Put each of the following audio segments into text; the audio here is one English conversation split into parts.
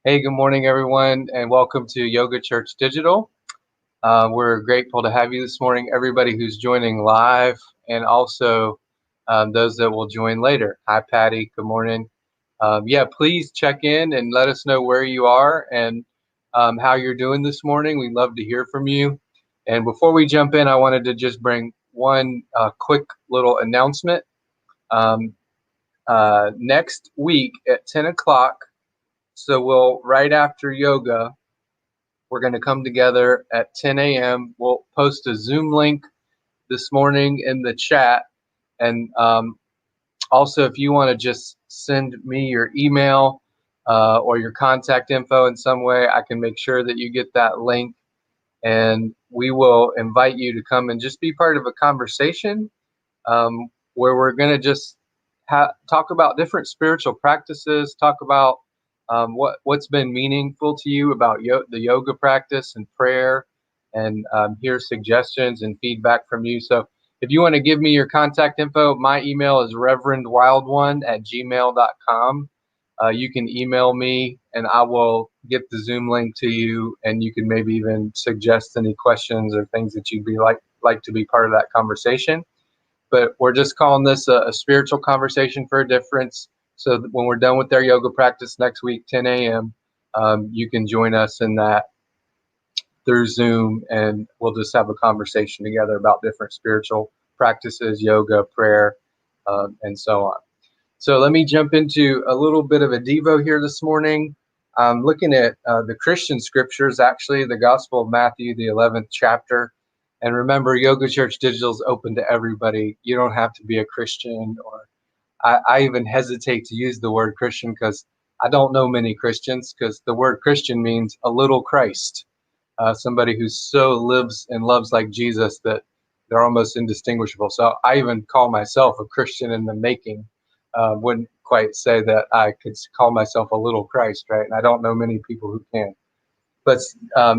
Hey, good morning, everyone, and welcome to Yoga Church Digital. We're grateful to have you this morning, everybody who's joining live, and also those that will join later. Hi, Patty. Good morning. Please check in and let us know where you are and how you're doing this morning. We'd love to hear from you. And before we jump in, I wanted to just bring one quick little announcement. Next week at 10 o'clock, so right after yoga, we're going to come together at 10 a.m. We'll post a Zoom link this morning in the chat. And also, if you want to just send me your email or your contact info in some way, I can make sure that you get that link. And we will invite you to come and just be part of a conversation where we're going to just talk about different spiritual practices, talk about what's been meaningful to you about the yoga practice and prayer, and hear suggestions and feedback from you. So if you want to give me your contact info, my email is reverendwildone@gmail.com. You can email me and I will get the Zoom link to you, and you can maybe even suggest any questions or things that you'd be like to be part of that conversation. But we're just calling this a spiritual conversation for a difference. So when we're done with our yoga practice next week, 10 a.m., you can join us in that through Zoom, and we'll just have a conversation together about different spiritual practices, yoga, prayer, and so on. So let me jump into a little bit of a Devo here this morning. I'm looking at the Christian scriptures, actually, the Gospel of Matthew, the 11th chapter. And remember, Yoga Church Digital is open to everybody. You don't have to be a Christian, or I even hesitate to use the word Christian because I don't know many Christians, because the word Christian means a little Christ, somebody who so lives and loves like Jesus that they're almost indistinguishable. So I even call myself a Christian in the making. Wouldn't quite say that I could call myself a little Christ, right? And I don't know many people who can. But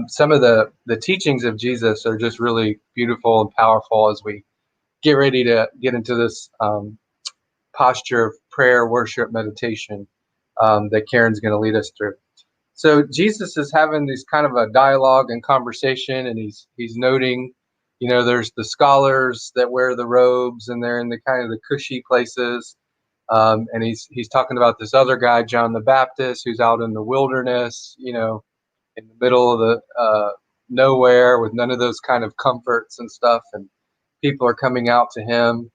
some of the teachings of Jesus are just really beautiful and powerful as we get ready to get into this posture of prayer, worship, meditation that Karen's going to lead us through. So Jesus is having this kind of a dialogue and conversation, and he's noting, there's the scholars that wear the robes, and they're in the kind of the cushy places. And he's talking about this other guy, John the Baptist, who's out in the wilderness, in the middle of the nowhere with none of those kind of comforts and stuff, and people are coming out to him.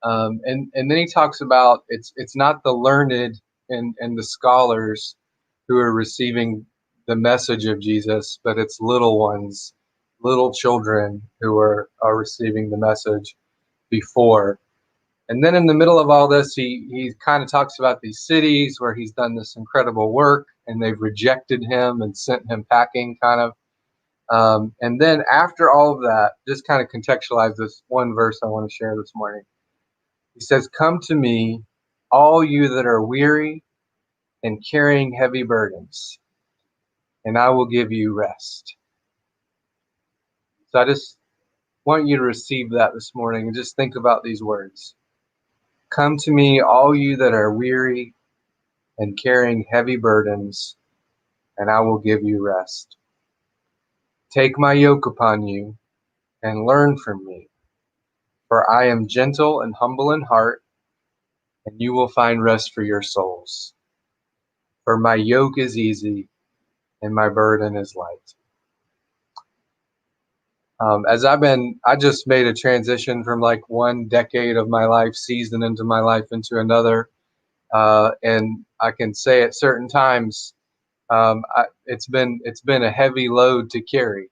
And then he talks about it's not the learned and the scholars who are receiving the message of Jesus, but it's little ones, little children who are receiving the message before. And then in the middle of all this, he kind of talks about these cities where he's done this incredible work, and they've rejected him and sent him packing, kind of. And then after all of that, just kind of contextualize this one verse I want to share this morning. He says, "Come to me, all you that are weary and carrying heavy burdens, and I will give you rest." So I just want you to receive that this morning and just think about these words. Come to me, all you that are weary and carrying heavy burdens, and I will give you rest. Take my yoke upon you and learn from me, for I am gentle and humble in heart, and you will find rest for your souls. For my yoke is easy and my burden is light. I just made a transition from like one decade of my life, season into my life, into another. And I can say at certain times, it's been a heavy load to carry.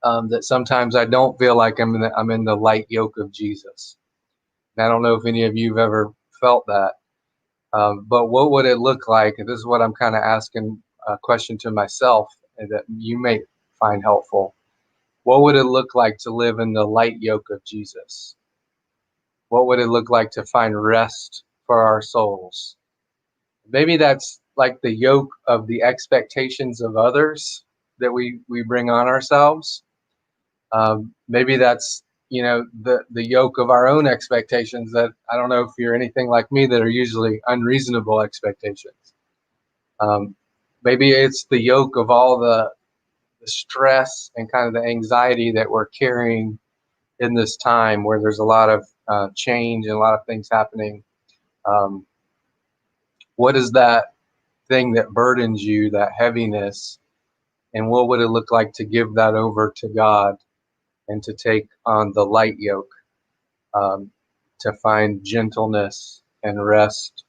That sometimes I don't feel like I'm in the light yoke of Jesus. And I don't know if any of you have ever felt that. But what would it look like? And this is what I'm kind of asking a question to myself that you may find helpful. What would it look like to live in the light yoke of Jesus? What would it look like to find rest for our souls? Maybe that's like the yoke of the expectations of others that we bring on ourselves. Maybe that's, the yoke of our own expectations that I don't know if you're anything like me that are usually unreasonable expectations. Maybe it's the yoke of all the stress and kind of the anxiety that we're carrying in this time where there's a lot of change and a lot of things happening. Um, what is that thing that burdens you, that heaviness, and what would it look like to give that over to God and to take on the light yoke, to find gentleness and rest,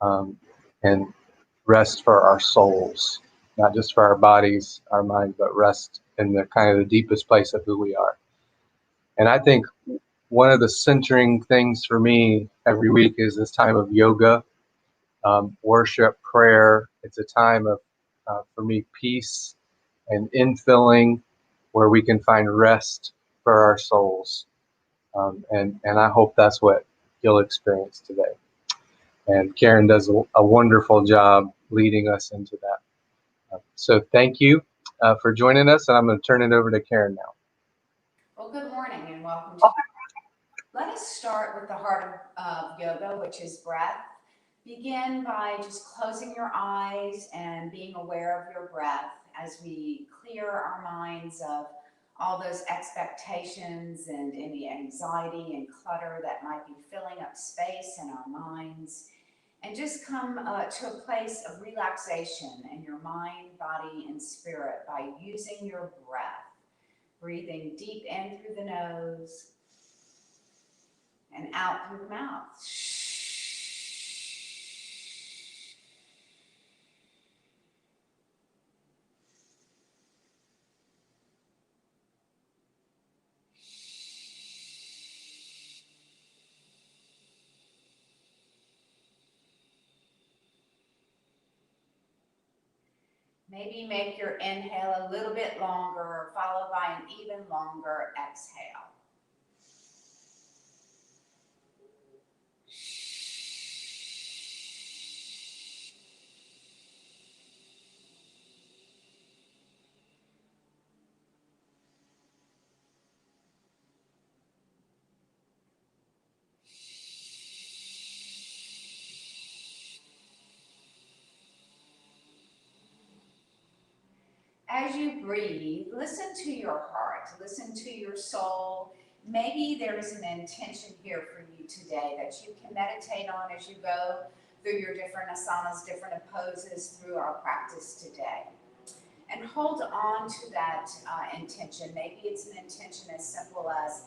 um, and rest for our souls, not just for our bodies, our minds, but rest in the kind of the deepest place of who we are. And I think one of the centering things for me every week is this time of yoga, worship, prayer. It's a time of, for me, peace and infilling where we can find rest for our souls. And I hope that's what you'll experience today. And Karen does a wonderful job leading us into that. So thank you for joining us, and I'm going to turn it over to Karen now. Well, good morning and welcome to. Let us start with the heart of yoga, which is breath. Begin by just closing your eyes and being aware of your breath as we clear our minds of all those expectations and any anxiety and clutter that might be filling up space in our minds. And just come to a place of relaxation in your mind, body, and spirit by using your breath. Breathing deep in through the nose and out through the mouth. Maybe make your inhale a little bit longer, followed by an even longer exhale. As you breathe, listen to your heart, listen to your soul. Maybe there is an intention here for you today that you can meditate on as you go through your different asanas, different poses through our practice today. And hold on to that intention. Maybe it's an intention as simple as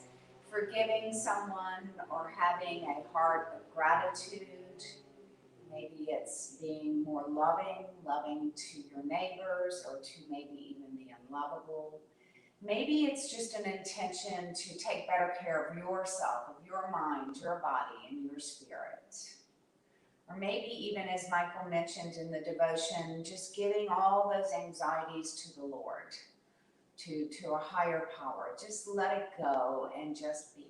forgiving someone or having a heart of gratitude. Maybe it's being more loving to your neighbors or to maybe even the unlovable. Maybe it's just an intention to take better care of yourself, of your mind, your body, and your spirit. Or maybe even as Michael mentioned in the devotion, just giving all those anxieties to the Lord, to a higher power. Just let it go and just be.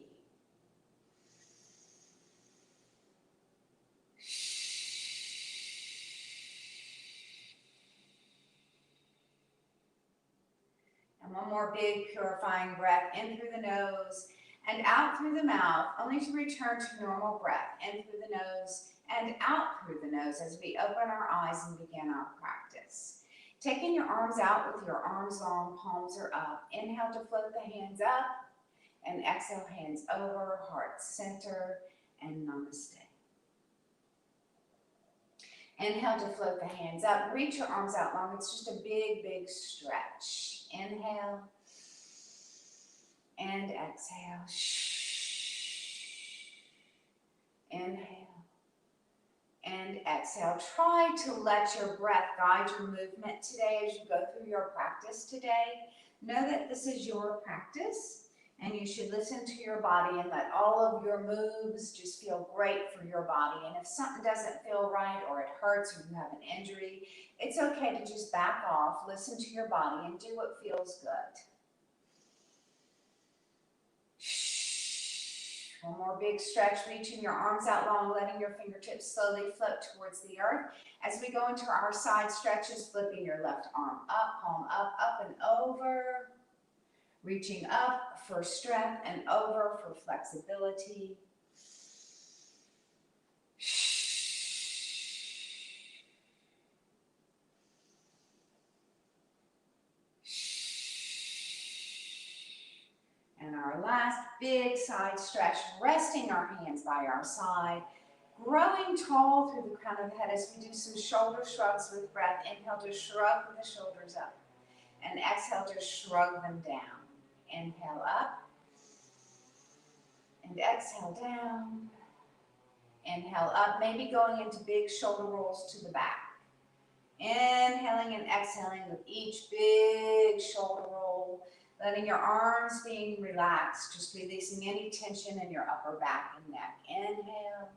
And one more big purifying breath in through the nose and out through the mouth, only to return to normal breath in through the nose and out through the nose as we open our eyes and begin our practice. Taking your arms out with your arms long, palms are up. Inhale to float the hands up and exhale, hands over, heart center, and namaste. Inhale to float the hands up. Reach your arms out long. It's just a big stretch. Inhale and exhale. Inhale and exhale. Try to let your breath guide your movement today as you go through your practice today. Know that this is your practice and you should listen to your body and let all of your moves just feel great for your body. And if something doesn't feel right or it hurts or you have an injury, it's okay to just back off, listen to your body, and do what feels good. One more big stretch, reaching your arms out long, letting your fingertips slowly float towards the earth. As we go into our side stretches, flipping your left arm up, palm up and over. Reaching up for strength and over for flexibility. our last big side stretch, resting our hands by our side, growing tall through the crown of the head as we do some shoulder shrugs with breath. Inhale to shrug the shoulders up, and exhale to shrug them down. Inhale up, and exhale down. Inhale up, maybe going into big shoulder rolls to the back. Inhaling and exhaling with each big shoulder roll, letting your arms being relaxed, just releasing any tension in your upper back and neck. Inhale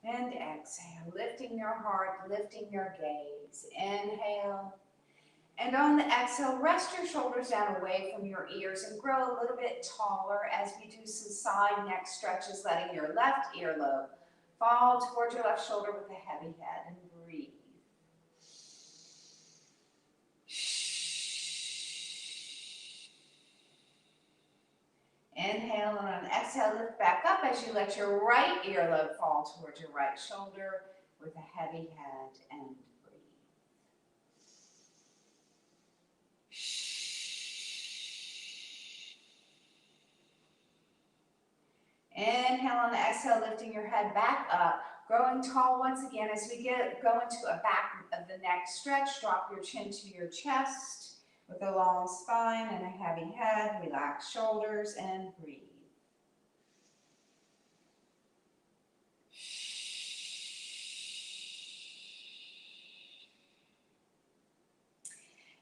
and exhale, lifting your heart, lifting your gaze. Inhale. And on the exhale, rest your shoulders down away from your ears and grow a little bit taller as we do some side neck stretches, letting your left earlobe fall towards your left shoulder with a heavy head, and breathe. Inhale, and on exhale, lift back up as you let your right earlobe fall towards your right shoulder with a heavy head, and breathe. Inhale on the exhale, lifting your head back up, growing tall once again as we go into a back of the neck stretch. Drop your chin to your chest with a long spine and a heavy head. Relax shoulders and breathe.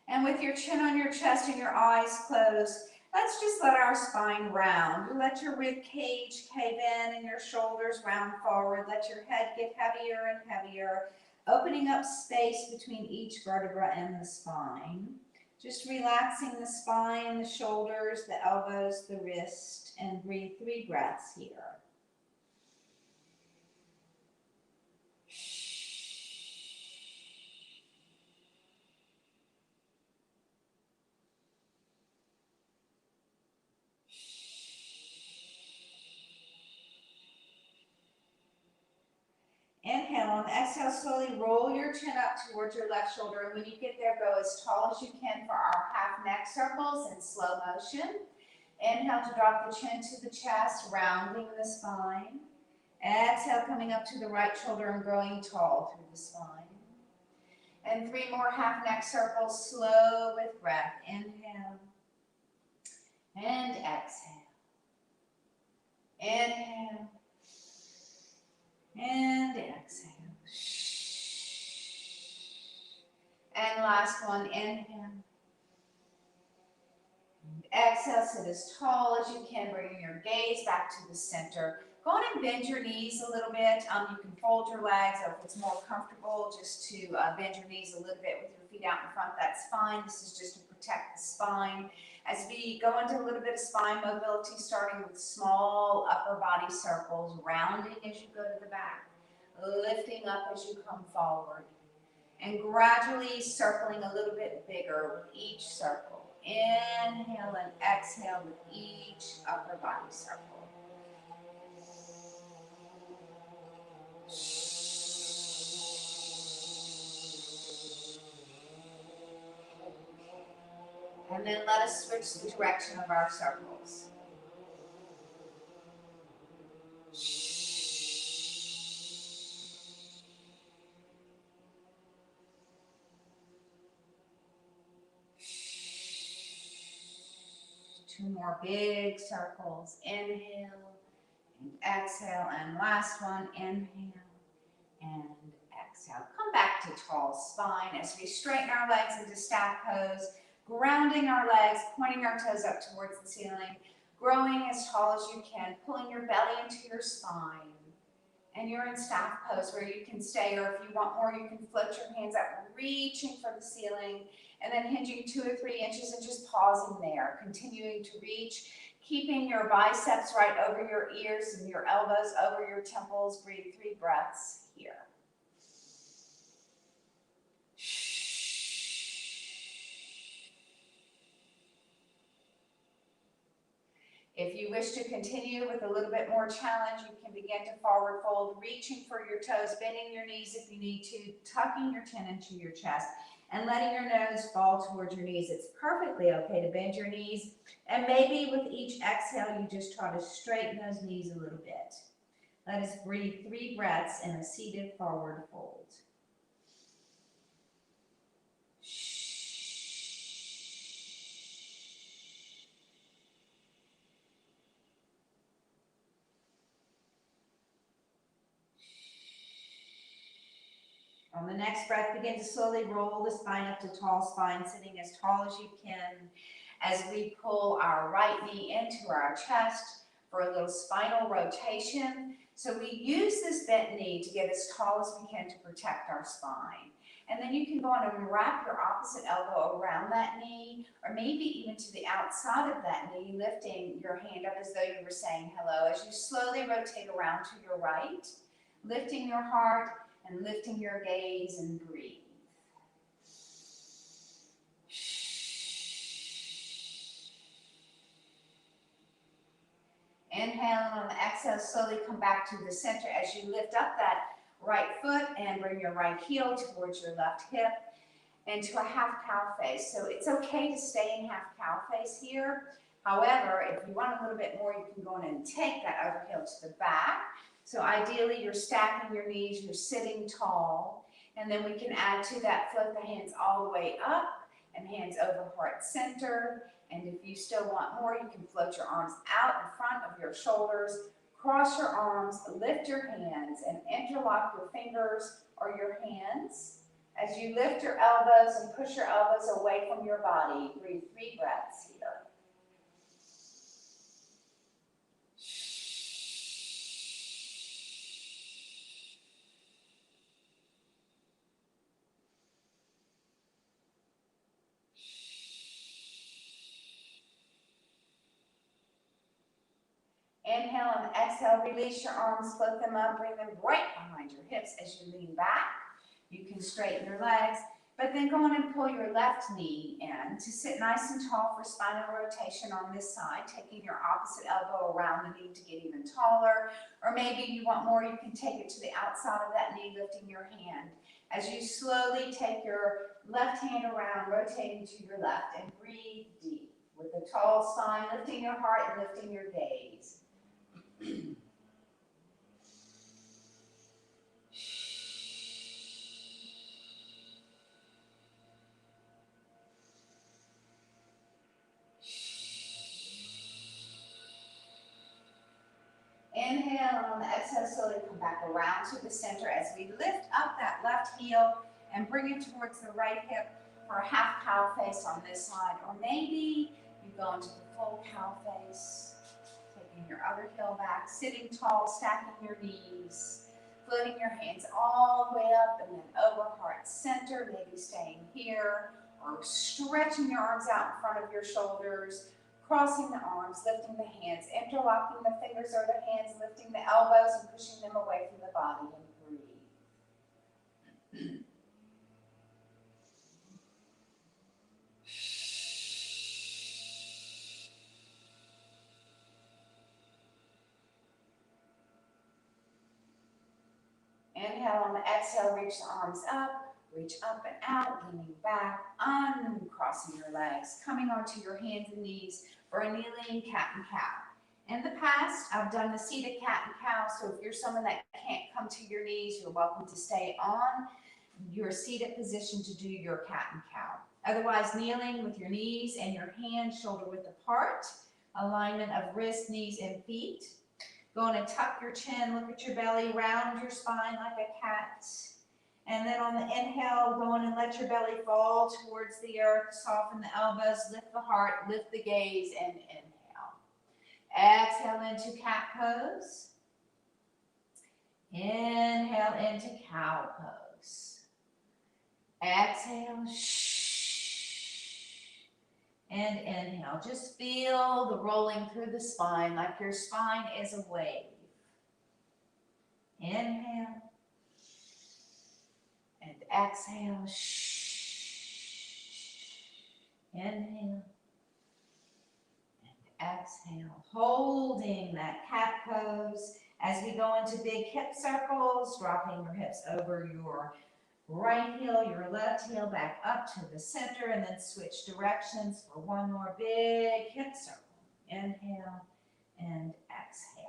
And with your chin on your chest and your eyes closed, let's just let our spine round. Let your rib cage cave in and your shoulders round forward. Let your head get heavier and heavier, opening up space between each vertebra and the spine. Just relaxing the spine, the shoulders, the elbows, the wrist, and breathe 3 breaths here. Inhale, on the exhale, slowly roll your chin up towards your left shoulder. And when you get there, go as tall as you can for our half neck circles in slow motion. Inhale to drop the chin to the chest, rounding the spine. Exhale, coming up to the right shoulder and growing tall through the spine. And 3 more half neck circles, slow with breath. Inhale and exhale. Inhale. And exhale. And last one, inhale. And exhale, sit as tall as you can, bringing your gaze back to the center. Go on and bend your knees a little bit. You can fold your legs, or if it's more comfortable, just to bend your knees a little bit with your feet out in front, that's fine. This is just to protect the spine. As we go into a little bit of spine mobility, starting with small upper body circles, rounding as you go to the back, lifting up as you come forward, and gradually circling a little bit bigger with each circle. Inhale and exhale with each upper body circle. And then let us switch the direction of our circles. Two more big circles. Inhale and exhale. And last one, inhale and exhale. Come back to tall spine as we straighten our legs into staff pose. Grounding our legs, pointing our toes up towards the ceiling, growing as tall as you can, pulling your belly into your spine. And you're in staff pose where you can stay, or if you want more, you can float your hands up, reaching for the ceiling, and then hinging 2 or 3 inches and just pausing there, continuing to reach, keeping your biceps right over your ears and your elbows over your temples. Breathe 3 breaths here. If you wish to continue with a little bit more challenge, you can begin to forward fold, reaching for your toes, bending your knees if you need to, tucking your chin into your chest, and letting your nose fall towards your knees. It's perfectly okay to bend your knees, and maybe with each exhale, you just try to straighten those knees a little bit. Let us breathe 3 breaths in a seated forward fold. On the next breath, begin to slowly roll the spine up to tall spine, sitting as tall as you can as we pull our right knee into our chest for a little spinal rotation. So we use this bent knee to get as tall as we can to protect our spine. And then you can go on and wrap your opposite elbow around that knee, or maybe even to the outside of that knee, lifting your hand up as though you were saying hello. As you slowly rotate around to your right, lifting your heart and lifting your gaze, and breathe. Inhale, and on the exhale, slowly come back to the center as you lift up that right foot and bring your right heel towards your left hip into a half cow face. So it's okay to stay in half cow face here. However, if you want a little bit more, you can go in and take that other heel to the back. So ideally, you're stacking your knees, you're sitting tall, and then we can add to that, float the hands all the way up and hands over heart center. And if you still want more, you can float your arms out in front of your shoulders, cross your arms, lift your hands, and interlock your fingers or your hands. As you lift your elbows and push your elbows away from your body, breathe 3 breaths here. Inhale and exhale, release your arms, float them up, bring them right behind your hips as you lean back. You can straighten your legs, but then go on and pull your left knee in to sit nice and tall for spinal rotation on this side, taking your opposite elbow around the knee to get even taller. Or maybe you want more, you can take it to the outside of that knee, lifting your hand. As you slowly take your left hand around, rotating to your left, and breathe deep with a tall spine, lifting your heart and lifting your gaze. Inhale, and on the exhale, slowly come back around to the center as we lift up that left heel and bring it towards the right hip for a half cow face on this side. Or maybe you go into the full cow face, taking your other heel back, sitting tall, stacking your knees, floating your hands all the way up and then over heart center, maybe staying here, or stretching your arms out in front of your shoulders, crossing the arms, lifting the hands, interlocking the fingers or the hands, lifting the elbows and pushing them away from the body, and breathe. Inhale, on the exhale, reach the arms up, reach up and out, leaning back, uncrossing your legs, coming onto your hands and knees for a kneeling cat and cow. In the past, I've done the seated cat and cow, so if you're someone that can't come to your knees, you're welcome to stay on your seated position to do your cat and cow. Otherwise, kneeling with your knees and your hands shoulder width apart, alignment of wrists, knees, and feet. Go on and tuck your chin, look at your belly, round your spine like a cat. And then on the inhale, go on and let your belly fall towards the earth, soften the elbows, lift the heart, lift the gaze, and inhale. Exhale into cat pose. Inhale into cow pose. Exhale, and inhale. Just feel the rolling through the spine like your spine is a wave. Inhale. And exhale. Inhale. And exhale. Holding that cat pose as we go into big hip circles, dropping your hips over your right heel, your left heel back up to the center, and then switch directions for one more big hip circle. Inhale and exhale.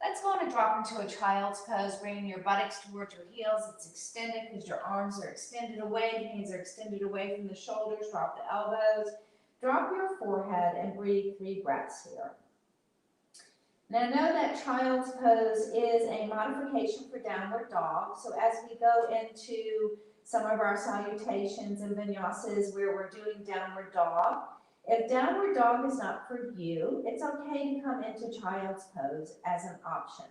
Let's go on and drop into a child's pose, bringing your buttocks towards your heels. It's extended because your arms are extended away, the hands are extended away from the shoulders. Drop the elbows, drop your forehead, and breathe 3 breaths here. Now know that child's pose is a modification for downward dog. So as we go into some of our salutations and vinyasas where we're doing downward dog, if downward dog is not for you, it's okay to come into child's pose as an option.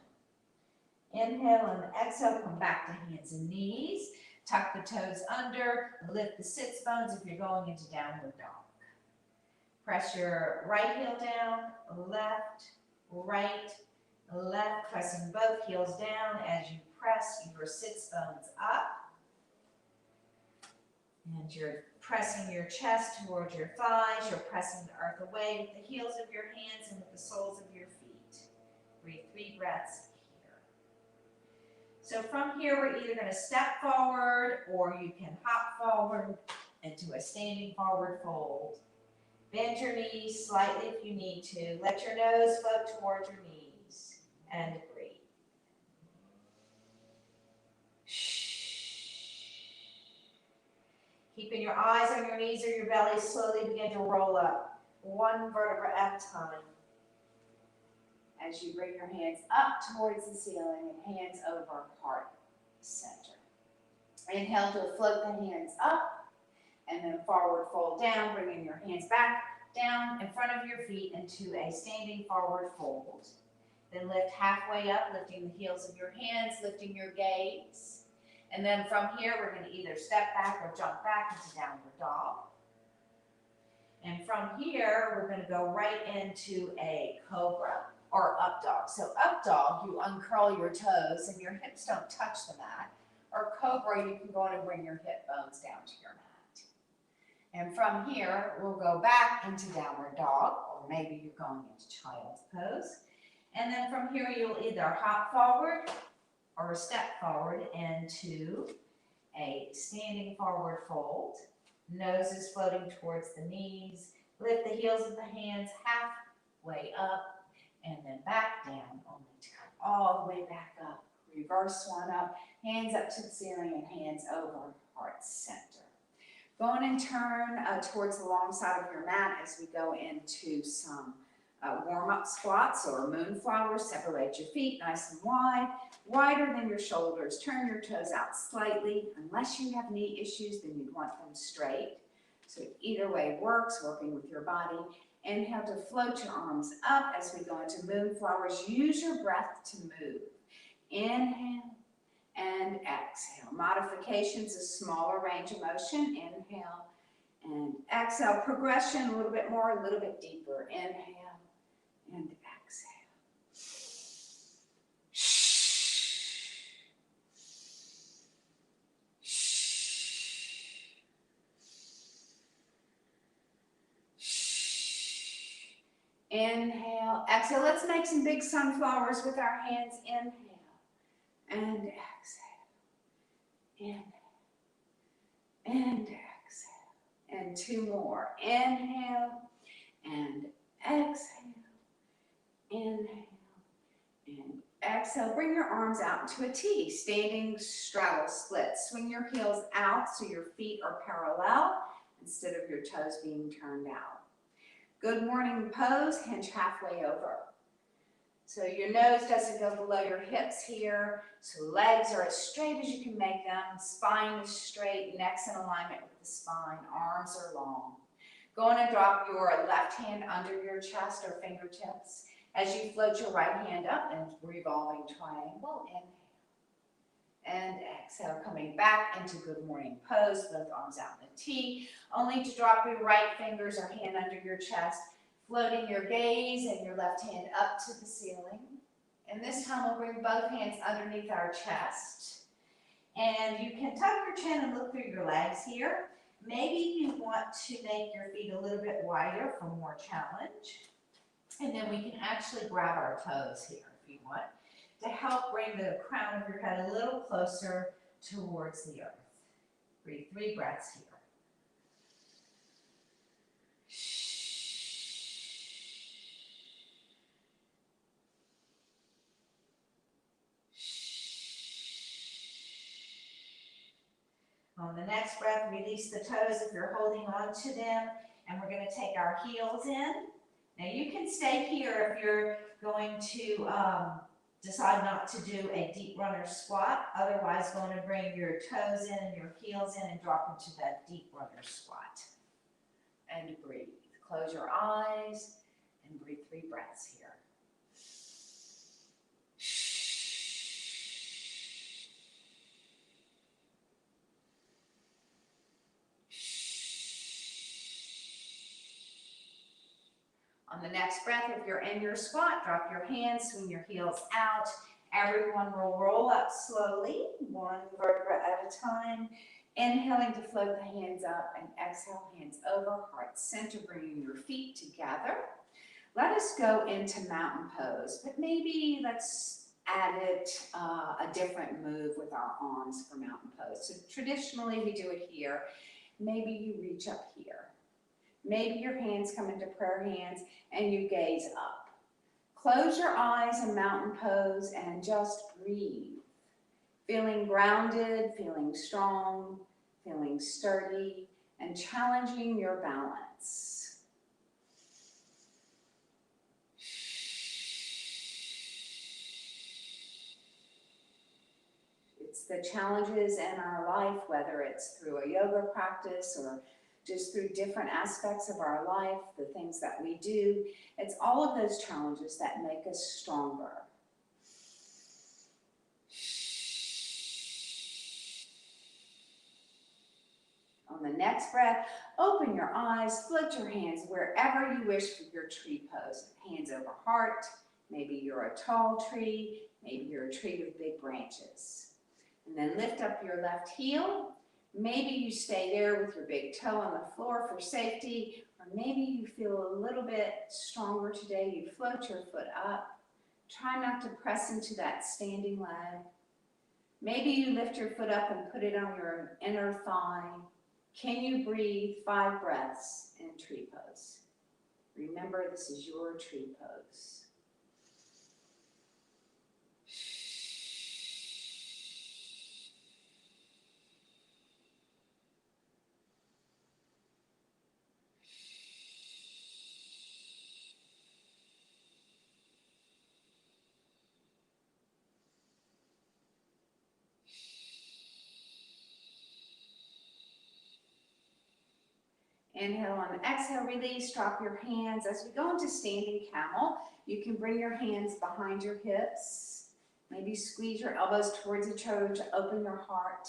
Inhale and exhale, come back to hands and knees. Tuck the toes under, lift the sits bones if you're going into downward dog. Press your right heel down, left, right, left, pressing both heels down as you press your sits bones up. And you're pressing your chest towards your thighs. You're pressing the earth away with the heels of your hands and with the soles of your feet. Breathe 3 breaths here. So from here, we're either going to step forward or you can hop forward into a standing forward fold. Bend your knees slightly if you need to. Let your nose float towards your knees and breathe. Keeping your eyes on your knees or your belly, slowly begin to roll up, 1 vertebra at a time. As you bring your hands up towards the ceiling and hands over heart center. Inhale to float the hands up and then forward fold down, bringing your hands back down in front of your feet into a standing forward fold. Then lift halfway up, lifting the heels of your hands, lifting your gaze. And then from here, we're going to either step back or jump back into downward dog. And from here, we're going to go right into a cobra or up dog. So up dog, you uncurl your toes and your hips don't touch the mat. Or cobra, you can go on and bring your hip bones down to your mat. And from here, we'll go back into downward dog, or maybe you're going into child's pose. And then from here, you'll either hop forward or step forward into a standing forward fold. Nose is floating towards the knees. Lift the heels of the hands halfway up and then back down, only to come all the way back up. Reverse swan up, hands up to the ceiling and hands over heart center. Go on and turn towards the long side of your mat as we go into some warm-up squats or moonflowers. Separate your feet nice and wide, wider than your shoulders. Turn your toes out slightly. Unless you have knee issues, then you'd want them straight. So either way works, working with your body. Inhale to float your arms up as we go into moonflowers. Use your breath to move. Inhale and exhale. Modifications, a smaller range of motion. Inhale and exhale. Progression, a little bit more, a little bit deeper. Inhale and exhale. Inhale, exhale. Let's make some big sunflowers with our hands. Inhale and exhale. Inhale and exhale. And 2 more. Inhale and exhale. Inhale and exhale. Bring your arms out into a T, standing straddle split. Swing your heels out so your feet are parallel instead of your toes being turned out. Good morning pose, hinge halfway over. So your nose doesn't go below your hips here. So legs are as straight as you can make them. Spine is straight, neck's in alignment with the spine, arms are long. Go on and drop your left hand under your chest or fingertips as you float your right hand up in revolving triangle. Inhale and exhale, coming back into good morning pose, both arms out in the T, only to drop your right fingers or hand under your chest, floating your gaze and your left hand up to the ceiling. And this time we'll bring both hands underneath our chest. And you can tuck your chin and look through your legs here. Maybe you want to make your feet a little bit wider for more challenge. And then we can actually grab our toes here if you want, to help bring the crown of your head a little closer towards the earth. Breathe 3 breaths here. On the next breath, release the toes if you're holding on to them, and we're going to take our heels in. Now you can stay here if you're going to decide not to do a deep runner squat. Otherwise, going to bring your toes in and your heels in and drop into that deep runner squat. And breathe. Close your eyes and breathe 3 breaths here. On the next breath, if you're in your squat, drop your hands, swing your heels out. Everyone will roll up slowly, 1 vertebra at a time. Inhaling to float the hands up and exhale, hands over, heart center, bringing your feet together. Let us go into mountain pose, but maybe let's add it a different move with our arms for mountain pose. So traditionally we do it here. Maybe you reach up here. Maybe your hands come into prayer hands and you gaze up. Close your eyes in mountain pose and just breathe. Feeling grounded, feeling strong, feeling sturdy, and challenging your balance. It's the challenges in our life, whether it's through a yoga practice or just through different aspects of our life, the things that we do. It's all of those challenges that make us stronger. On the next breath, open your eyes, float your hands wherever you wish for your tree pose. Hands over heart. Maybe you're a tall tree. Maybe you're a tree with big branches. And then lift up your left heel. Maybe you stay there with your big toe on the floor for safety, or maybe you feel a little bit stronger today. You float your foot up. Try not to press into that standing leg. Maybe you lift your foot up and put it on your inner thigh. Can you breathe 5 breaths in tree pose? Remember, this is your tree pose. Inhale on the exhale, release, drop your hands. As we go into standing camel, you can bring your hands behind your hips. Maybe squeeze your elbows towards each other to open your heart.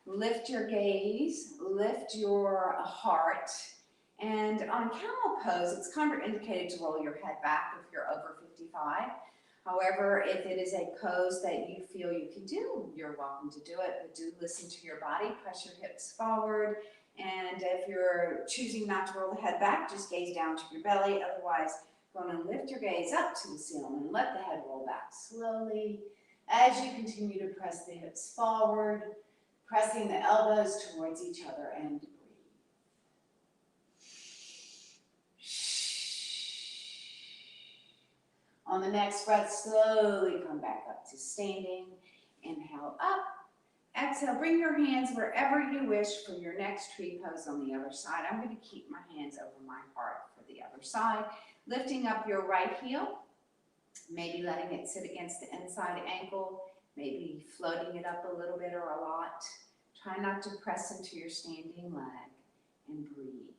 Lift your gaze, lift your heart. And on camel pose, it's contraindicated to roll your head back if you're over 55. However, if it is a pose that you feel you can do, you're welcome to do it, but do listen to your body, press your hips forward. And if you're choosing not to roll the head back, just gaze down to your belly. Otherwise, go on and lift your gaze up to the ceiling and let the head roll back slowly as you continue to press the hips forward, pressing the elbows towards each other and breathe. On the next breath, slowly come back up to standing. Inhale up. Exhale, bring your hands wherever you wish for your next tree pose on the other side. I'm going to keep my hands over my heart for the other side. Lifting up your right heel, maybe letting it sit against the inside ankle, maybe floating it up a little bit or a lot. Try not to press into your standing leg and breathe.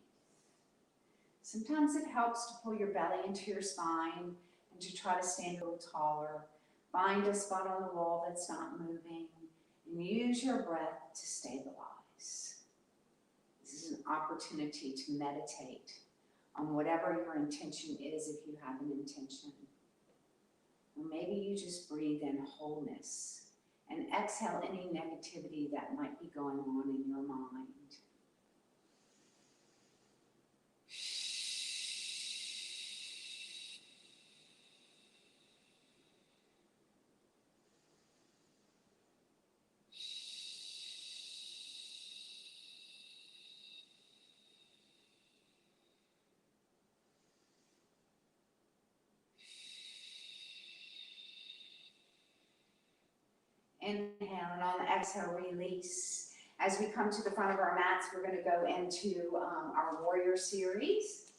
Sometimes it helps to pull your belly into your spine and to try to stand a little taller. Find a spot on the wall that's not moving. And use your breath to stabilize. This is an opportunity to meditate on whatever your intention is, if you have an intention. Or maybe you just breathe in wholeness and exhale any negativity that might be going on in your mind. Inhale, and on the exhale, release. As we come to the front of our mats, we're going to go into our warrior series.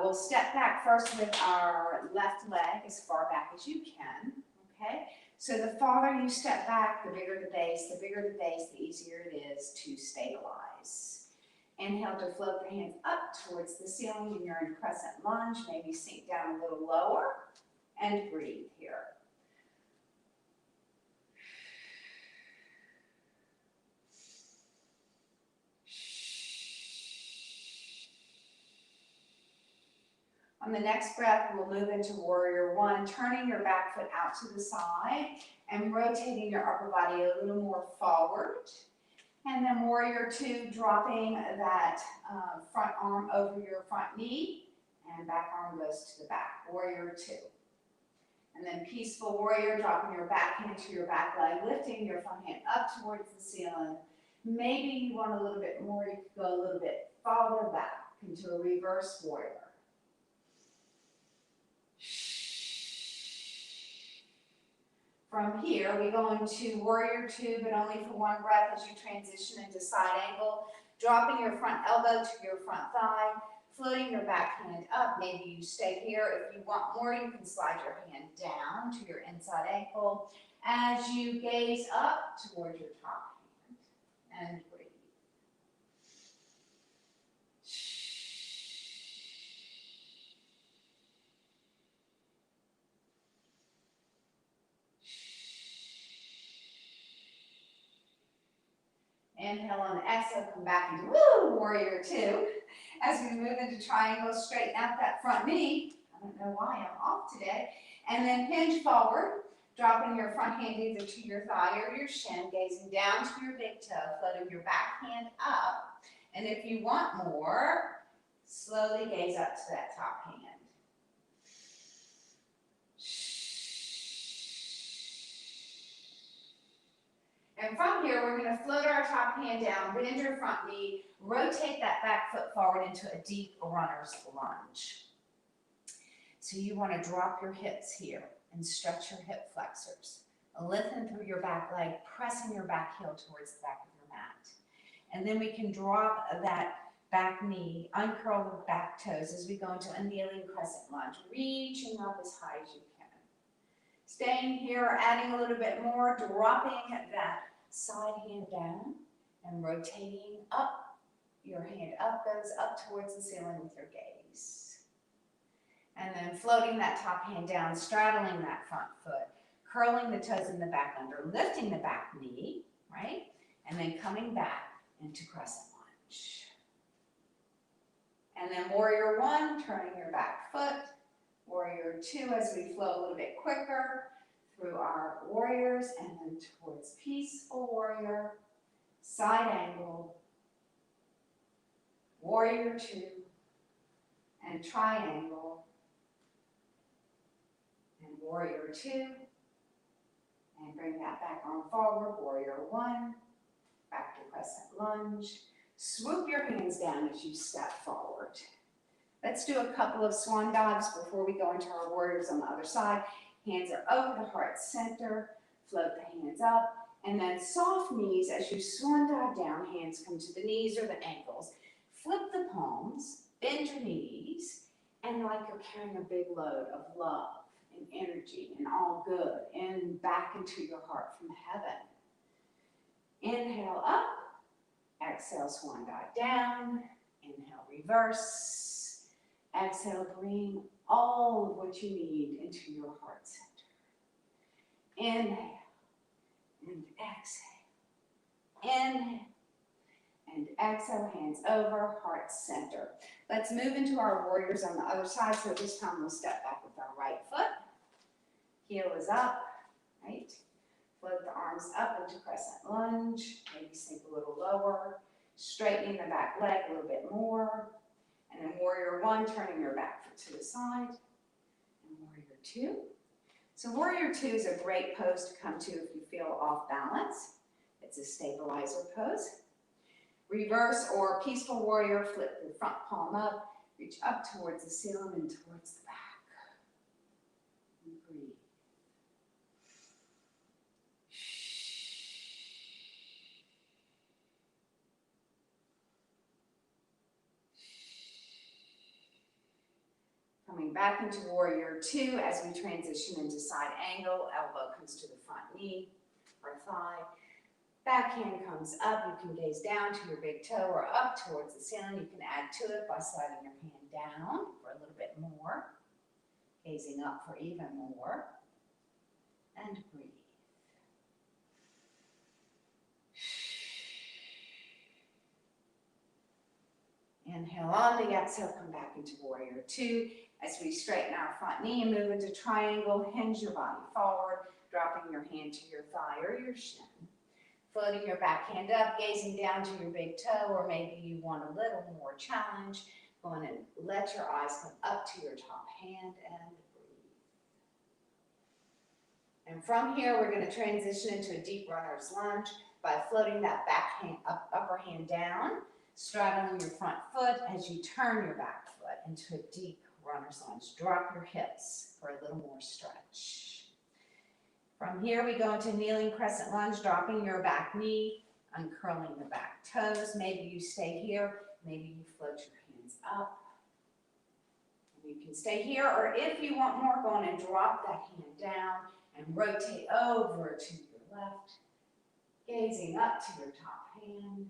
We'll step back first with our left leg as far back as you can, okay? So the farther you step back, the bigger the base. The bigger the base, the easier it is to stabilize. Inhale to float the hands up towards the ceiling, and you're in crescent lunge. Maybe sink down a little lower and breathe here. On the next breath, we'll move into warrior one, turning your back foot out to the side and rotating your upper body a little more forward. And then warrior two, dropping that front arm over your front knee, and back arm goes to the back, warrior two. And then peaceful warrior, dropping your back hand to your back leg, lifting your front hand up towards the ceiling. Maybe you want a little bit more, you could go a little bit farther back into a reverse warrior. From here, we go into warrior two, but only for one breath as you transition into side angle, dropping your front elbow to your front thigh, floating your back hand up. Maybe you stay here. If you want more, you can slide your hand down to your inside ankle as you gaze up towards your top hand and breathe. Inhale on the exhale, come back into warrior two. As we move into triangle, straighten out that front knee. I don't know why I'm off today. And then hinge forward, dropping your front hand either to your thigh or your shin, gazing down to your big toe, floating your back hand up. And if you want more, slowly gaze up to that top hand. And from here, we're going to float our top hand down, bend your front knee, rotate that back foot forward into a deep runner's lunge. So you want to drop your hips here and stretch your hip flexors. Lengthen through your back leg, pressing your back heel towards the back of your mat. And then we can drop that back knee, uncurl the back toes as we go into a kneeling crescent lunge, reaching up as high as you can. Staying here, adding a little bit more, dropping that side hand down and rotating up. Your hand up goes up towards the ceiling with your gaze. And then floating that top hand down, straddling that front foot, curling the toes in the back under, lifting the back knee, right? And then coming back into crescent lunge. And then warrior one, turning your back foot. Warrior two as we flow a little bit quicker through our warriors, and then towards peaceful warrior, side angle, warrior two, and triangle, and warrior two, and bring that back arm forward, warrior one, back to crescent lunge. Swoop your hands down as you step forward. Let's do a couple of swan dogs before we go into our warriors on the other side. Hands are over the heart center, float the hands up, and then soft knees as you swan dog down, hands come to the knees or the ankles. Flip the palms, bend your knees, and like you're carrying a big load of love and energy and all good and back into your heart from heaven. Inhale up, exhale swan dog down, inhale reverse, exhale bring all of what you need into your heart center. Inhale and exhale. Inhale and exhale, hands over, heart center. Let's move into our warriors on the other side. So this time we'll step back with our right foot. Heel is up, right? Float the arms up into crescent lunge. Maybe sink a little lower. Straightening the back leg a little bit more. And then warrior one, turning your back foot to the side. And warrior two. So warrior two is a great pose to come to if you feel off balance. It's a stabilizer pose. Reverse or peaceful warrior, flip the front palm up, reach up towards the ceiling and towards the back. And breathe. Coming back into warrior two as we transition into side angle. Elbow comes to the front knee or thigh. Back hand comes up. You can gaze down to your big toe or up towards the ceiling. You can add to it by sliding your hand down for a little bit more. Gazing up for even more. And breathe. Inhale on the exhale, come back into warrior two. As we straighten our front knee and move into triangle, hinge your body forward, dropping your hand to your thigh or your shin. Floating your back hand up, gazing down to your big toe, or maybe you want a little more challenge. Go on and let your eyes come up to your top hand and breathe. And from here, we're going to transition into a deep runner's lunge by floating that back hand up, upper hand down, straddling your front foot as you turn your back foot into a deep runner's lunge. Drop your hips for a little more stretch. From here, we go into kneeling crescent lunge, dropping your back knee, uncurling the back toes. Maybe you stay here. Maybe you float your hands up. And you can stay here, or if you want more, go on and drop that hand down and rotate over to your left, gazing up to your top hand.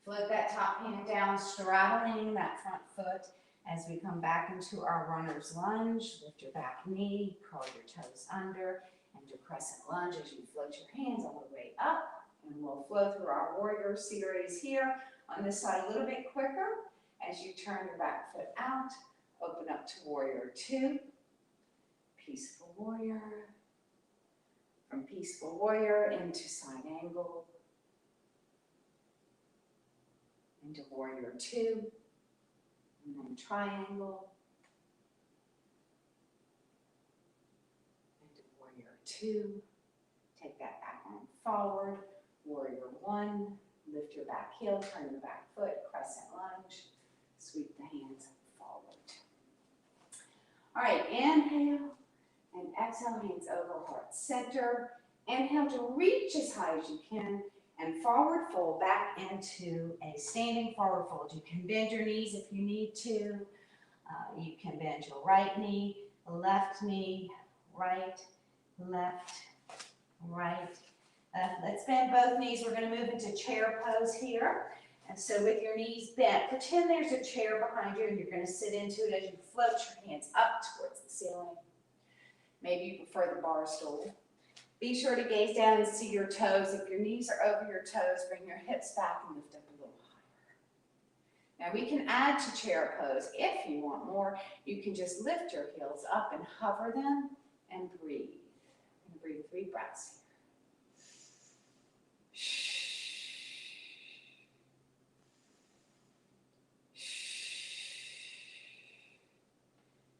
Float that top hand down, straddling that front foot. As we come back into our runner's lunge, lift your back knee, curl your toes under, and do crescent lunge as you float your hands all the way up. And we'll flow through our warrior series here on this side a little bit quicker. As you turn your back foot out, open up to warrior two, peaceful warrior. From peaceful warrior into side angle, into warrior two. And then triangle, into warrior two, take that back arm forward, warrior one, lift your back heel, turn your back foot, crescent lunge, sweep the hands forward. All right, inhale and exhale, hands over heart center. Inhale to reach as high as you can. And forward fold back into a standing forward fold. You can bend your knees if you need to. You can bend your right knee, left knee, right, left, right. Let's bend both knees. We're going to move into chair pose here. And so with your knees bent, pretend there's a chair behind you and you're going to sit into it as you float your hands up towards the ceiling. Maybe you prefer the bar stool. Be sure to gaze down and see your toes. If your knees are over your toes, bring your hips back and lift up a little higher. Now we can add to chair pose. If you want more, you can just lift your heels up and hover them and breathe. And breathe 3 breaths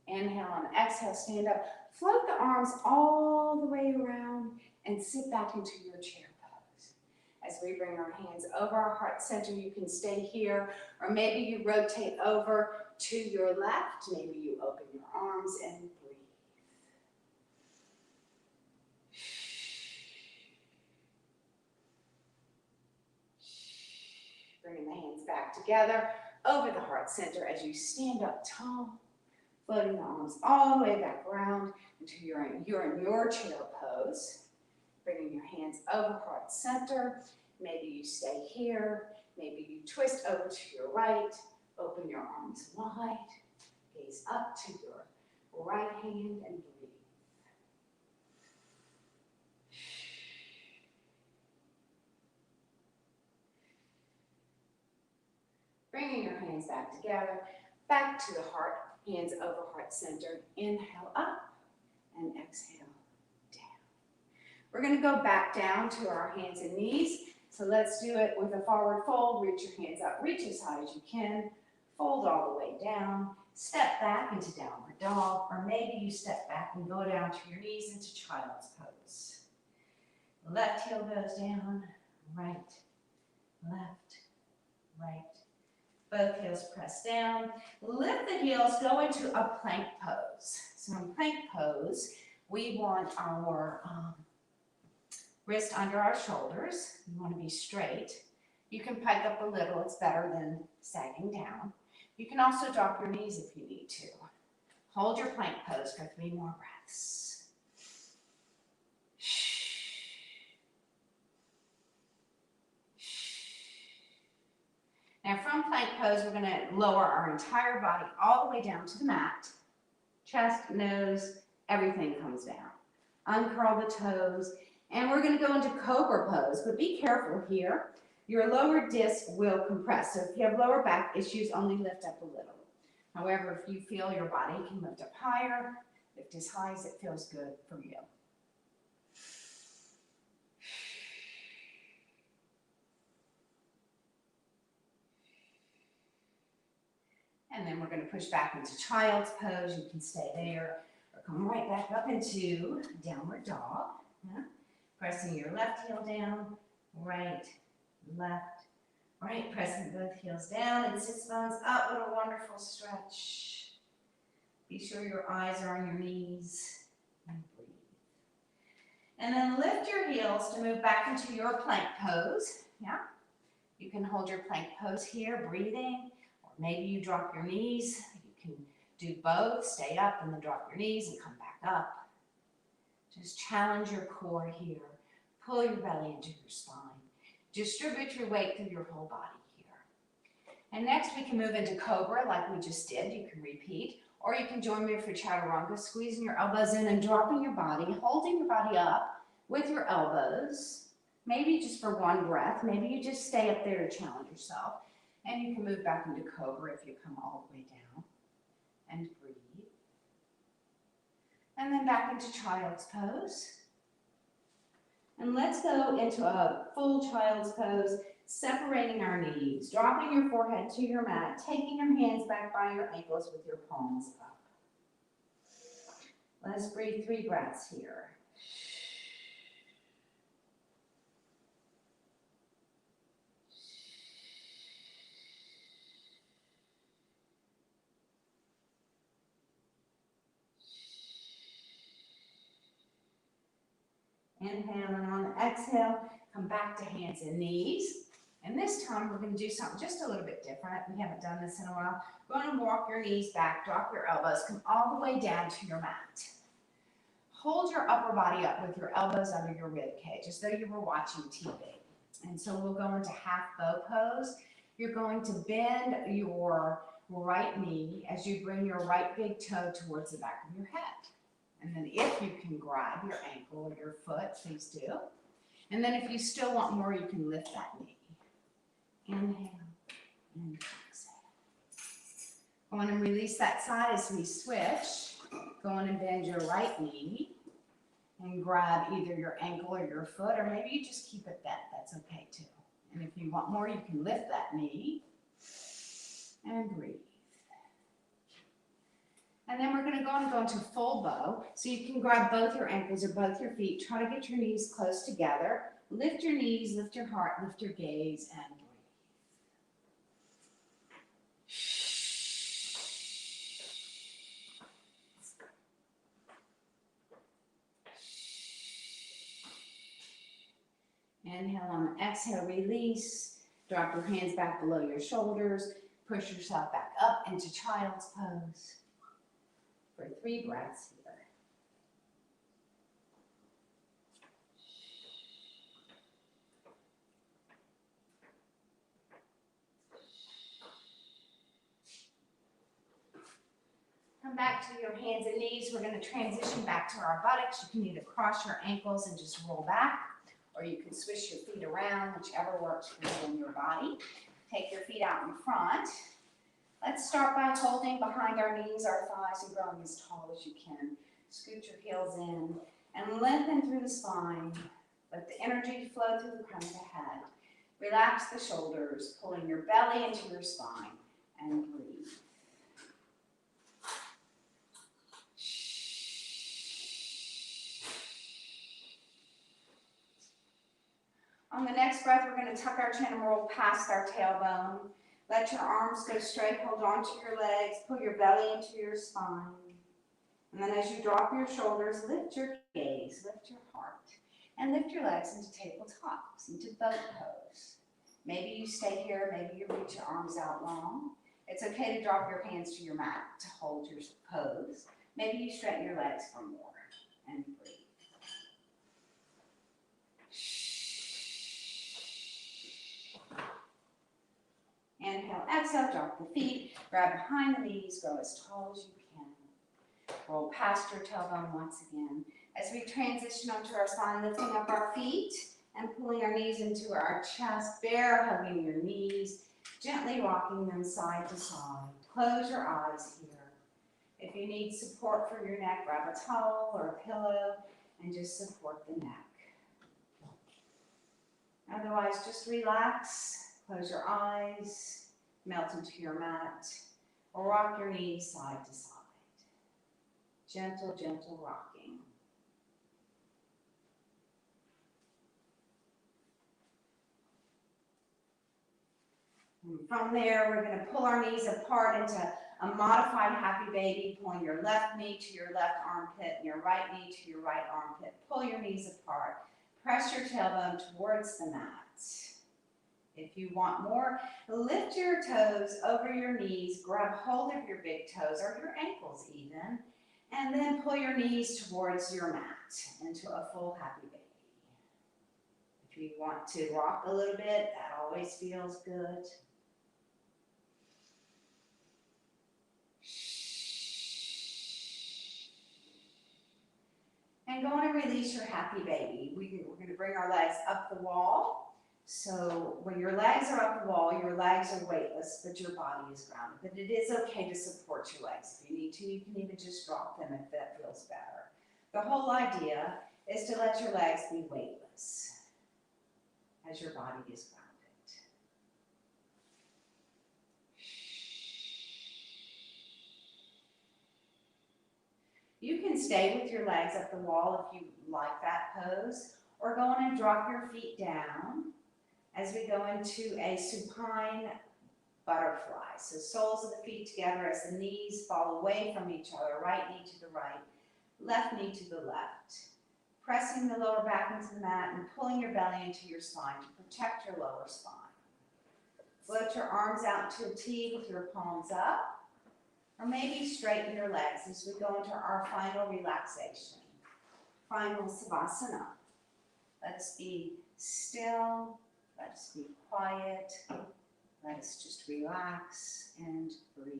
here. Inhale and exhale, stand up. Float the arms all the way around and sit back into your chair pose. As we bring our hands over our heart center, you can stay here, or maybe you rotate over to your left. Maybe you open your arms and breathe. Bringing the hands back together over the heart center as you stand up tall. Floating the arms all the way back around until you're in your chair pose. Bringing your hands over heart center. Maybe you stay here. Maybe you twist over to your right. Open your arms wide. Gaze up to your right hand and breathe. Bringing your hands back together. Back to the heart. Hands over heart center. Inhale up and exhale down. We're going to go back down to our hands and knees. So let's do it with a forward fold. Reach your hands up. Reach as high as you can. Fold all the way down. Step back into downward dog. Or maybe you step back and go down to your knees into child's pose. Left heel goes down. Right, left, right. Both heels press down. Lift the heels, go into a plank pose. So in plank pose, we want our wrist under our shoulders. You want to be straight. You can pike up a little, it's better than sagging down. You can also drop your knees if you need to. Hold your plank pose for 3 more breaths. Now from plank pose, we're gonna lower our entire body all the way down to the mat. Chest, nose, everything comes down. Uncurl the toes, and we're gonna go into Cobra Pose, but be careful here. Your lower disc will compress, so if you have lower back issues, only lift up a little. However, if you feel your body can lift up higher, lift as high as it feels good for you. And then we're going to push back into Child's Pose. You can stay there or come right back up into Downward Dog. Yeah. Pressing your left heel down, right, left, right. Pressing both heels down and sits bones up. What a wonderful stretch. Be sure your eyes are on your knees and breathe. And then lift your heels to move back into your plank pose. Yeah. You can hold your plank pose here, breathing. Maybe you drop your knees. You can do both. Stay up and then drop your knees and come back up. Just challenge your core here. Pull your belly into your spine. Distribute your weight through your whole body here. And next we can move into Cobra like we just did. You can repeat. Or you can join me for Chaturanga, squeezing your elbows in and dropping your body, holding your body up with your elbows. Maybe just for 1 breath. Maybe you just stay up there to challenge yourself. And you can move back into Cobra if you come all the way down and breathe. And then back into Child's Pose. And let's go into a full Child's Pose, separating our knees, dropping your forehead to your mat, taking your hands back by your ankles with your palms up. Let's breathe 3 breaths here. Inhale, and on the exhale, come back to hands and knees. And this time we're going to do something just a little bit different. We haven't done this in a while. Go on and walk your knees back, drop your elbows, come all the way down to your mat. Hold your upper body up with your elbows under your rib cage, as though you were watching TV. And so we'll go into half bow pose. You're going to bend your right knee as you bring your right big toe towards the back of your head. And then if you can grab your ankle or your foot, please do. And then if you still want more, you can lift that knee. Inhale and exhale. Go on and release that side as we switch. Go on and bend your right knee and grab either your ankle or your foot, or maybe you just keep it bent. That's okay too. And if you want more, you can lift that knee and breathe. And then we're going to go into full bow. So you can grab both your ankles or both your feet. Try to get your knees close together. Lift your knees, lift your heart, lift your gaze, and breathe. Inhale on the exhale, release. Drop your hands back below your shoulders. Push yourself back up into Child's Pose for 3 breaths here. Come back to your hands and knees. We're going to transition back to our buttocks. You can either cross your ankles and just roll back, or you can swish your feet around, whichever works for you and your body. Take your feet out in front. Let's start by holding behind our knees, our thighs, and growing as tall as you can. Scoot your heels in and lengthen through the spine. Let the energy flow through the crown of the head. Relax the shoulders, pulling your belly into your spine, and breathe. On the next breath, we're going to tuck our chin and roll past our tailbone. Let your arms go straight, hold on to your legs, pull your belly into your spine. And then as you drop your shoulders, lift your gaze, lift your heart, and lift your legs into tabletops, into boat pose. Maybe you stay here, maybe you reach your arms out long. It's okay to drop your hands to your mat to hold your pose. Maybe you straighten your legs for more and breathe. Inhale, exhale, drop the feet, grab behind the knees, go as tall as you can. Roll past your tailbone once again. As we transition onto our spine, lifting up our feet and pulling our knees into our chest, bear hugging your knees, gently rocking them side to side. Close your eyes here. If you need support for your neck, grab a towel or a pillow and just support the neck. Otherwise, just relax, close your eyes, melt into your mat, or rock your knees side to side. Gentle, gentle rocking. And from there, we're going to pull our knees apart into a modified happy baby, pulling your left knee to your left armpit and your right knee to your right armpit. Pull your knees apart. Press your tailbone towards the mat. If you want more, lift your toes over your knees, grab hold of your big toes or your ankles even, and then pull your knees towards your mat into a full happy baby. If you want to rock a little bit, that always feels good. And go on and release your happy baby. We're going to bring our legs up the wall. So when your legs are up the wall, your legs are weightless, but your body is grounded. But it is okay to support your legs. If you need to, you can even just drop them if that feels better. The whole idea is to let your legs be weightless as your body is grounded. You can stay with your legs up the wall if you like that pose, or go on and drop your feet down as we go into a supine butterfly. So soles of the feet together as the knees fall away from each other, right knee to the right, left knee to the left. Pressing the lower back into the mat and pulling your belly into your spine to protect your lower spine. Float your arms out to a T with your palms up. Or maybe straighten your legs as we go into our final relaxation, final savasana. Let us be still, let us be quiet, let us just relax and breathe.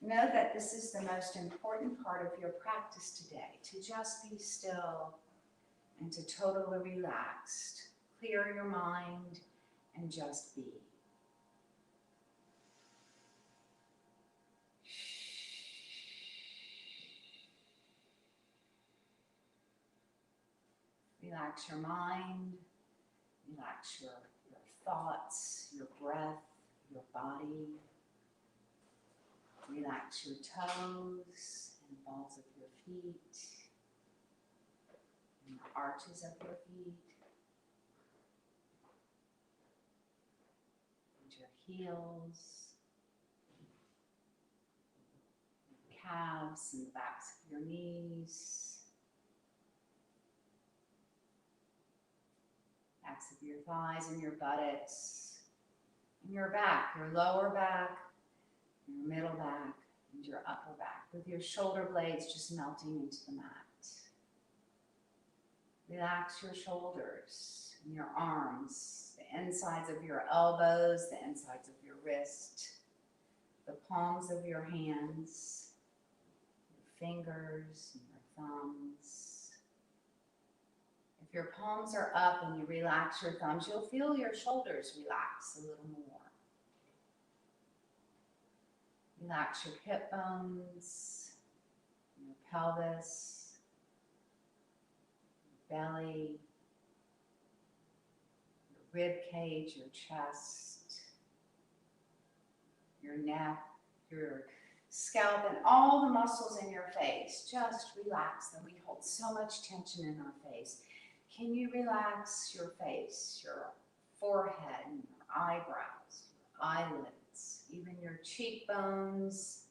Know that this is the most important part of your practice today, to just be still and to totally relaxed. Clear your mind and just be. Relax your mind, relax your thoughts, your breath, your body. Relax your toes and balls of your feet, and the arches of your feet, and your heels, your calves and the backs of your knees. Backs of your thighs and your buttocks, and your back, your lower back, your middle back, and your upper back, with your shoulder blades just melting into the mat. Relax your shoulders and your arms, the insides of your elbows, the insides of your wrist, the palms of your hands, your fingers and your thumbs. If your palms are up and you relax your thumbs, you'll feel your shoulders relax a little more. Relax your hip bones, your pelvis, your belly, your rib cage, your chest, your neck, your scalp, and all the muscles in your face. Just relax them. We hold so much tension in our face. Can you relax your face, your forehead, and your eyebrows, your eyelids, even your cheekbones,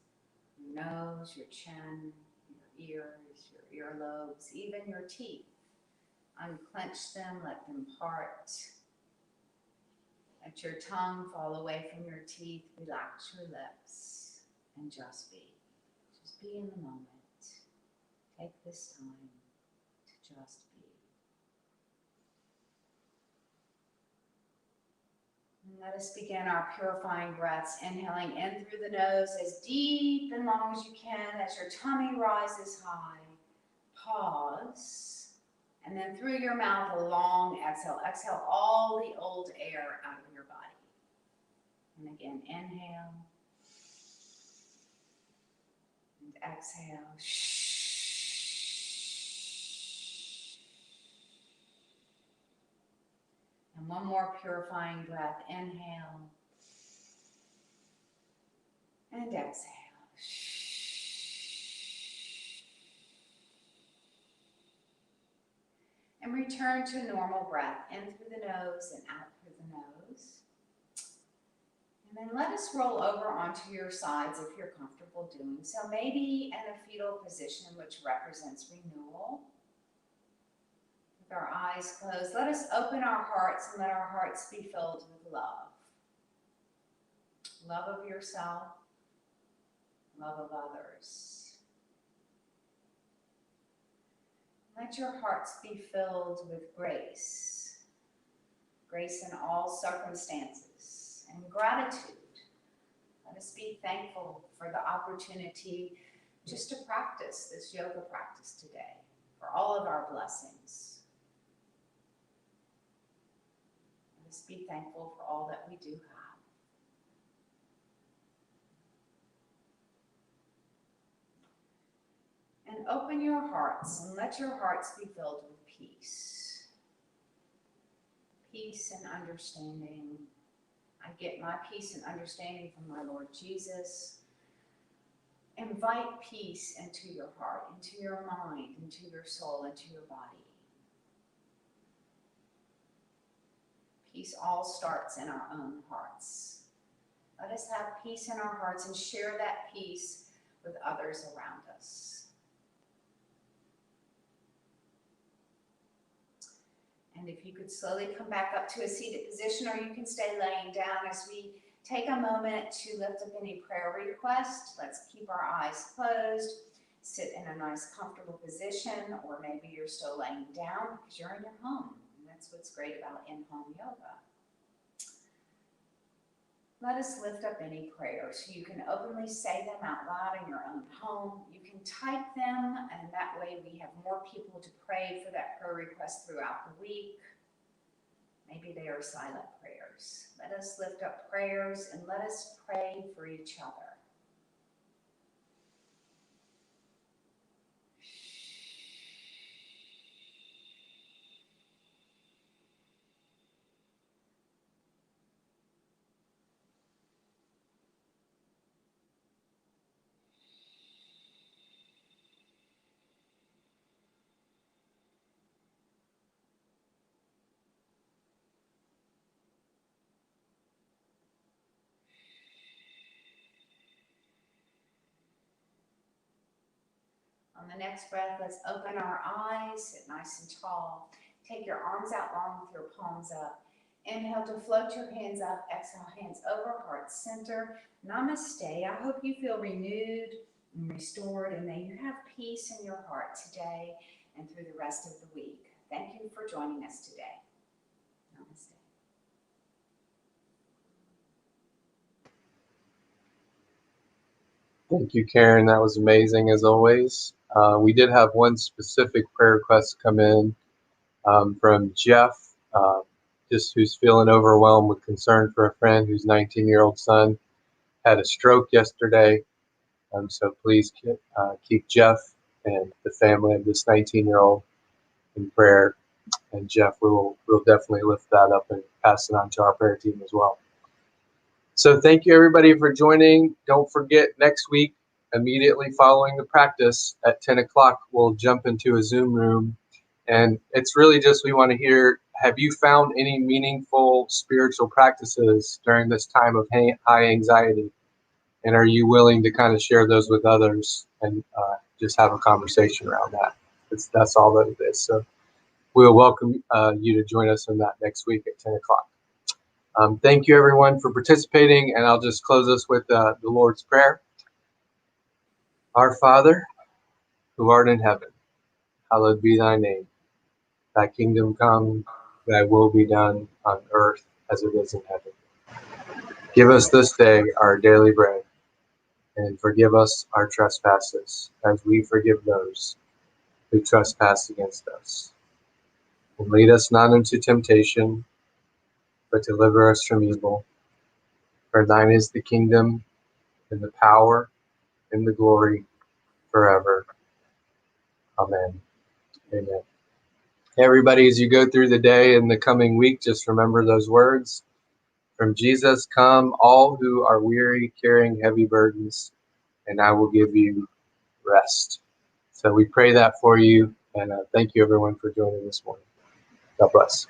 your nose, your chin, your ears, your earlobes, even your teeth? Unclench them, let them part. Let your tongue fall away from your teeth. Relax your lips and just be. Just be in the moment. Take this time to just be. And let us begin our purifying breaths, inhaling in through the nose as deep and long as you can as your tummy rises high. Pause. And then through your mouth, a long exhale. Exhale all the old air out of your body. And again, inhale. And exhale. And one more purifying breath. Inhale. And exhale. And return to a normal breath, in through the nose and out through the nose. And then let us roll over onto your sides if you're comfortable doing so. Maybe in a fetal position, which represents renewal. With our eyes closed, let us open our hearts and let our hearts be filled with love. Love of yourself, love of others. Let your hearts be filled with grace. Grace in all circumstances and gratitude. Let us be thankful for the opportunity just to practice this yoga practice today, for all of our blessings. Let us be thankful for all that we do have. And open your hearts and let your hearts be filled with peace. Peace and understanding. I get my peace and understanding from my Lord Jesus. Invite peace into your heart, into your mind, into your soul, into your body. Peace all starts in our own hearts. Let us have peace in our hearts and share that peace with others around us. And if you could slowly come back up to a seated position, or you can stay laying down as we take a moment to lift up any prayer request. Let's keep our eyes closed, sit in a nice comfortable position, or maybe you're still laying down because you're in your home. And that's what's great about in-home yoga. Let us lift up any prayers. You can openly say them out loud in your own home. You can type them, and that way we have more people to pray for that prayer request throughout the week. Maybe they are silent prayers. Let us lift up prayers and let us pray for each other. On the next breath, let's open our eyes, sit nice and tall. Take your arms out long with your palms up. Inhale to float your hands up. Exhale, hands over, heart center. Namaste. I hope you feel renewed and restored, and may you have peace in your heart today and through the rest of the week. Thank you for joining us today. Namaste. Thank you, Karen. That was amazing as always. We did have one specific prayer request come in from Jeff, just who's feeling overwhelmed with concern for a friend whose 19-year-old son had a stroke yesterday. So please keep Jeff and the family of this 19-year-old in prayer. And Jeff, we'll definitely lift that up and pass it on to our prayer team as well. So thank you everybody for joining. Don't forget, next week, immediately following the practice at 10 o'clock, we'll jump into a Zoom room. And it's really just, we want to hear, have you found any meaningful spiritual practices during this time of high anxiety? And are you willing to kind of share those with others and just have a conversation around that? That's all that it is. So we'll welcome you to join us in that next week at 10 o'clock. Thank you, everyone, for participating, and I'll just close us with the Lord's Prayer. Our Father, who art in heaven, hallowed be thy name. Thy kingdom come, thy will be done on earth as it is in heaven. Give us this day our daily bread, and forgive us our trespasses, as we forgive those who trespass against us. And lead us not into temptation, but deliver us from evil. For thine is the kingdom, and the power, and the glory, forever. Amen. Amen. Everybody, as you go through the day and the coming week, just remember those words. From Jesus, come all who are weary, carrying heavy burdens, and I will give you rest. So we pray that for you, and thank you, everyone, for joining this morning. God bless.